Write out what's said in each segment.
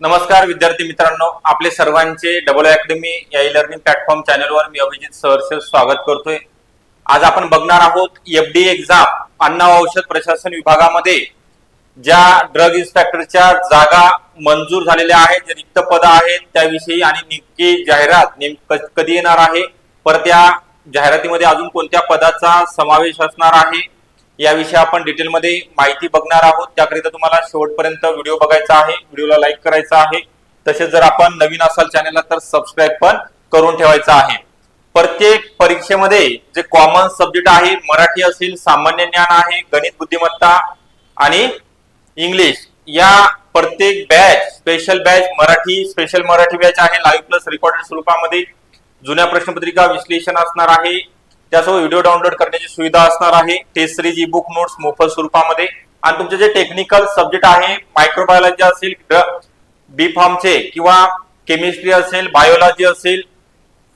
नमस्कार विद्यार्थी मित्रांनो, आपले सर्वांचे डबल अकॅडमी या ई लर्निंग प्लॅटफॉर्म चॅनलवर मी अभिजित सहर्ष स्वागत करतोय। आज आपण बघणार आहोत एफडी एक्झाम अन्न व औषध प्रशासन विभागामध्ये ज्या ड्रग इन्स्पेक्टरच्या जागा मंजूर झालेल्या आहेत, जे रिक्त पद आहेत त्याविषयी आणि नेमकी जाहिरात कधी येणार आहे, परत त्या जाहिरातीमध्ये अजून कोणत्या पदाचा समावेश असणार आहे याविषयी आपण डिटेलमध्ये माहिती बघणार आहोत। त्याकरिता तुम्हाला शेवटपर्यंत व्हिडिओ बघायचा आहे, व्हिडिओला लाईक करायचा आहे, तसेच जर आपण नवीन असाल चॅनलला तर सबस्क्राईब पण करून ठेवायचा आहे। प्रत्येक परीक्षेमध्ये जे कॉमन सब्जेक्ट आहे, मराठी असेल, सामान्य ज्ञान आहे, गणित बुद्धिमत्ता आणि इंग्लिश, या प्रत्येक batch special batch Marathi special Marathi batch आहे, लाईव्ह प्लस रेकॉर्डेड स्वरूपामध्ये जुन्या प्रश्नपत्रिका विश्लेषण असणार आहे, त्यासोबत व्हिडिओ डाउनलोड करण्याची सुविधा असणार आहे, test series e book notes मोफत स्वरूपामध्ये, आणि तुमचे जे टेक्निकल सब्जेक्ट आहे, मायक्रोबायोलॉजी असेल, बी फार्मचे किंवा केमिस्ट्री असेल, बायोलॉजी असेल,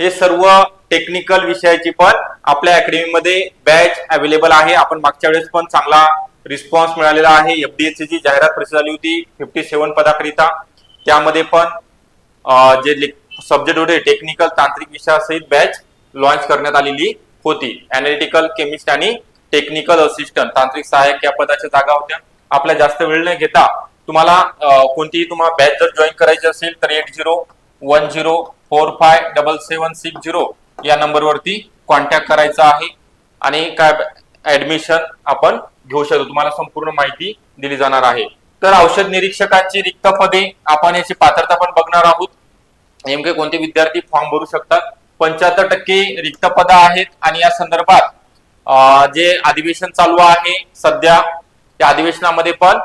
हे सर्व टेक्निकल विषयाची पण आपल्या अकॅडमीमध्ये बॅच अवेलेबल आहे। आपण मागच्या वेळेस पण चांगला रिस्पॉन्स मिळालेला आहे। एफडीएससी ची जाहिरात प्रसिद्ध झाली होती 57 पदाकरिता, त्यामध्ये पण जे सब्जेक्ट होते टेक्निकल तांत्रिक विषयासहित बॅच लॉन्च करण्यात आलेली होती। अॅनालिटिकल केमिस्ट आणि टेक्निकल असिस्टंट तांत्रिक सहाय्यक या पदाच्या जागा होत्या। आपला जास्त वेळ न घेता तुम्हाला कोणतीही तुम्हाला बॅच जर जॉईन करायची असेल तर 8010457760 या नंबरवरती कॉन्टॅक्ट करायचा आहे आणि काय ऍडमिशन आपण घेऊ शकतो, तुम्हाला संपूर्ण माहिती दिली जाणार आहे। तर औषध निरीक्षकांची रिक्त पदे आपण याची पात्रता पण बघणार आहोत, नेमके कोणते विद्यार्थी फॉर्म भरू शकतात। 75% रिक्त पद आहेत आणि या संदर्भात जे अधिवेशन चालू आहे सध्या, त्या अधिवेशनामध्ये पण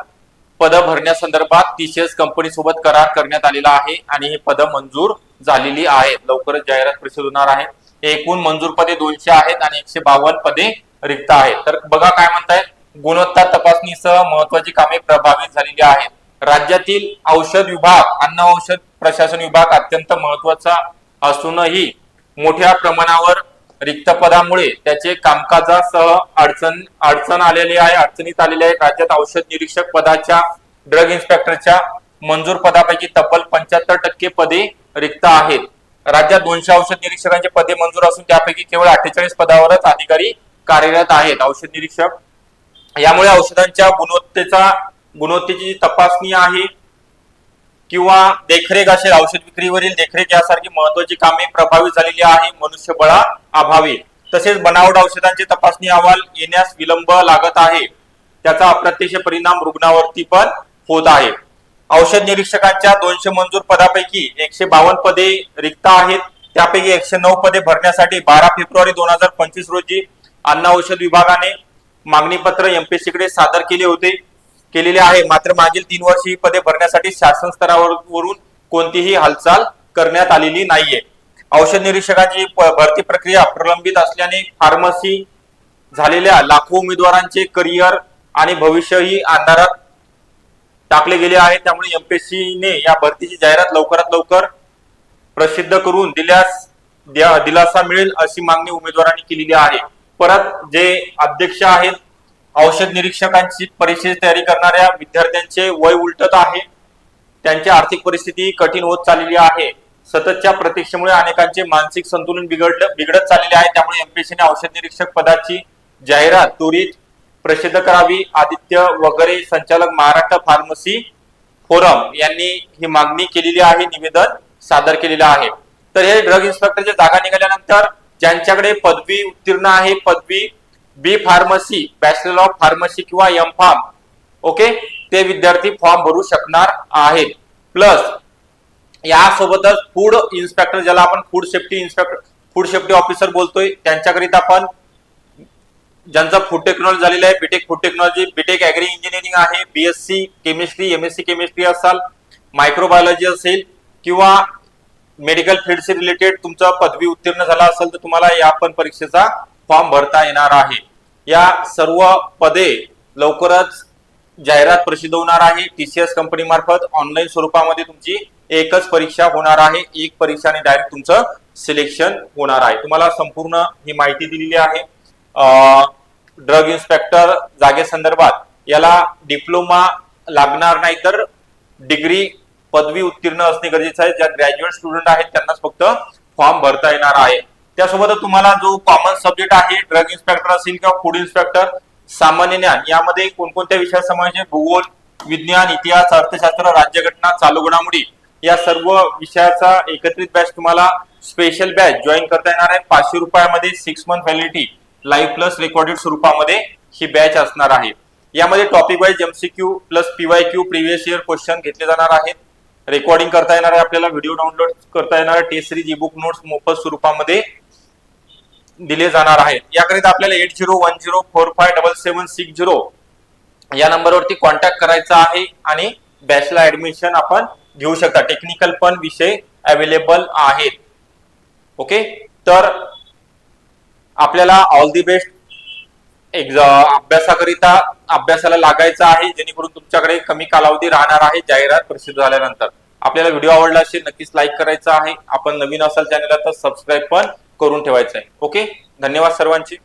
पद भरण्यासंदर्भात टीसीएस कंपनी सोबत करार करण्यात आलेला आहे आणि ही पद मंजूर झालेली आहेत। लवकरच जाहिरात प्रसिद्ध होणार आहे। एकूण मंजूर पदे 200 आहेत आणि 152 पदे रिक्त आहेत। तर बघा काय म्हणताय, गुणवत्ता तपासणीसह महत्वाची कामे प्रभावित झालेली आहेत। राज्यातील औषध विभाग अन्न औषध प्रशासन विभाग अत्यंत महत्वाचा असूनही मोठ्या प्रमाणावर रिक्त पदामुळे त्याचे कामकाजासह अडचण आलेली आहे, अडचणीत आलेली आहे। राज्यात औषध निरीक्षक पदाच्या ड्रग इन्स्पेक्टरच्या मंजूर पदापैकी तब्बल 75% पदे रिक्त आहेत। राज्यात 200 औषध निरीक्षकांचे पदे मंजूर असून त्यापैकी केवळ 48 पदावरच अधिकारी कार्यरत आहेत। औषध निरीक्षक यामुळे औषधांच्या गुणवत्तेची तपासणी आहे किंवा देखरेख असेल, औषध विक्रीवरील देखरेख यासारखी महत्वाची कामे प्रभावित झालेली आहे मनुष्यबळा अभावी। तसेच बनावट औषधांची तपासणी अहवाल येण्यास विलंब लागत आहे, त्याचा अप्रत्यक्ष परिणाम रुग्णावरती पण होत आहे। औषध निरीक्षकांच्या 200 मंजूर पदापैकी 152 पदे रिक्त आहेत, त्यापैकी 109 पदे भरण्यासाठी 12 फेब्रुवारी 2025 रोजी अन्न औषध विभागाने मागणी पत्र एमपीएससी कडे सादर केलेले आहे। मात्र मागील 3 वर्ष ही पदे भरण्यासाठी शासन स्तरावरून कोणतीही हालचाल करण्यात आलेली नाहीये। औषध निरीक्षकांची भरती प्रक्रिया प्रलंबित असल्याने फार्मसी झालेल्या लाखो उमेदवारांचे करिअर आणि भविष्यही अंधारात टाकले गेले आहे। त्यामुळे एमपीएससी ने या भरतीची जाहिरात लवकरात लवकर प्रसिद्ध करून दिल्यास दिलासा मिळेल अशी मागणी उमेदवारांनी केलेली आहे। परत जे अध्यक्ष आहेत, औषध निरीक्षकांची परीक्षेची तयारी करणाऱ्या विद्यार्थ्यांचे वय उलटत आहे, त्यांची आर्थिक परिस्थिती कठीण होत चाललेली आहे। सततच्या प्रतीक्षेमुळे अनेकांचे मानसिक संतुलन बिघडत चाललेले आहे। त्यामुळे एमपीएससीने औषध निरीक्षक पदाची जाहिरात त्वरित प्रसिद्ध करावी। आदित्य वगैरे संचालक महाराष्ट्र फार्मसी फोरम यांनी ही मागणी केलेली आहे, निवेदन सादर केलेलं आहे। तर हे ड्रग इन्स्पेक्टरच्या जागा निघाल्यानंतर ज्यांच्याकडे पदवी उत्तीर्ण आहे, पदवी बी फार्मसी, बॅचलर ऑफ फार्मसी किंवा एम फार्म, ओके, ते विद्यार्थी फॉर्म भरू शकणार आहेत। प्लस यासोबतच फूड इन्स्पेक्टर, ज्याला आपण फूड सेफ्टी ऑफिसर बोलतोय, त्यांच्याकरिता पण ज्यांचा फूड टेक्नॉलॉजी झालेला आहे, BTech food technology, BTech agri engineering आहे, बीएससी केमिस्ट्री, एमएससी केमिस्ट्री असाल, मायक्रोबायोलॉजी असेल किंवा मेडिकल फील्डशी रिलेटेड तुमचा पदवी उत्तीर्ण झाला असेल तर तुम्हाला या पण परीक्षेचा फॉर्म भरता येणार आहे। या सर्व पदे लवकरच जाहिरात प्रसिद्ध होणार आहे। टीसीएस कंपनी मार्फत ऑनलाईन स्वरूपामध्ये तुमची एकच परीक्षा होणार आहे, एक परीक्षाने डायरेक्ट तुमचं सिलेक्शन होणार आहे। तुम्हाला संपूर्ण ही माहिती दिलेली आहे। ड्रग इन्स्पेक्टर जागे संदर्भात याला डिप्लोमा लागणार नाही तर डिग्री पदवी उत्तीर्ण असणे गरजेचं आहे. ज्या ग्रॅज्युएट स्टुडंट आहेत त्यांनाच फक्त फॉर्म भरता येणार आहे. त्यासोबत तुम्हाला जो कॉमन सब्जेक्ट आहे, ड्रग इन्स्पेक्टर असेल किंवा फूड इन्स्पेक्टर, सामान्य ज्ञान, यामध्ये कोणकोणत्या विषयात समावेश आहे, भूगोल, विज्ञान, इतिहास, अर्थशास्त्र, राज्यघटना, चालू घडामोडी, या सर्व विषयाचा एकत्रित बॅच तुम्हाला स्पेशल बॅच जॉईन करता येणार आहे. 500 रुपयामध्ये 6 month validity live plus recorded स्वरूपामध्ये ही बॅच असणार आहे. यामध्ये topic wise MCQ plus PYQ previous year question घेतले जाणार आहेत. रेकॉर्डिंग करता येणार आहे, आपल्याला व्हिडिओ डाउनलोड करता येणार आहे. टेस्ट सिरीज ई-बुक नोट्स मोफत स्वरूपामध्ये दिले जाणार आहेत. याकरिता आपल्याला 8010457760 या नंबरवरती कॉन्टॅक्ट करायचा आहे आणि बॅचला ऍडमिशन आपण घेऊ शकता. टेक्निकल पण विषय अवेलेबल आहेत. ओके, तर आपल्याला ऑल दी बेस्ट अभ्यासाकरिता अभ्यासाला लागायचं आहे, जेणेकरून तुमच्याकडे कमी कालावधी राहणार आहे जाहिरात प्रसिद्ध झाल्यानंतर. आपल्याला व्हिडिओ आवडला असेल नक्कीच लाईक करायचा आहे. आपण नवीन असाल चॅनलला तर सबस्क्राईब पण करून ठेवायचं आहे. ओके, धन्यवाद सर्वांचे.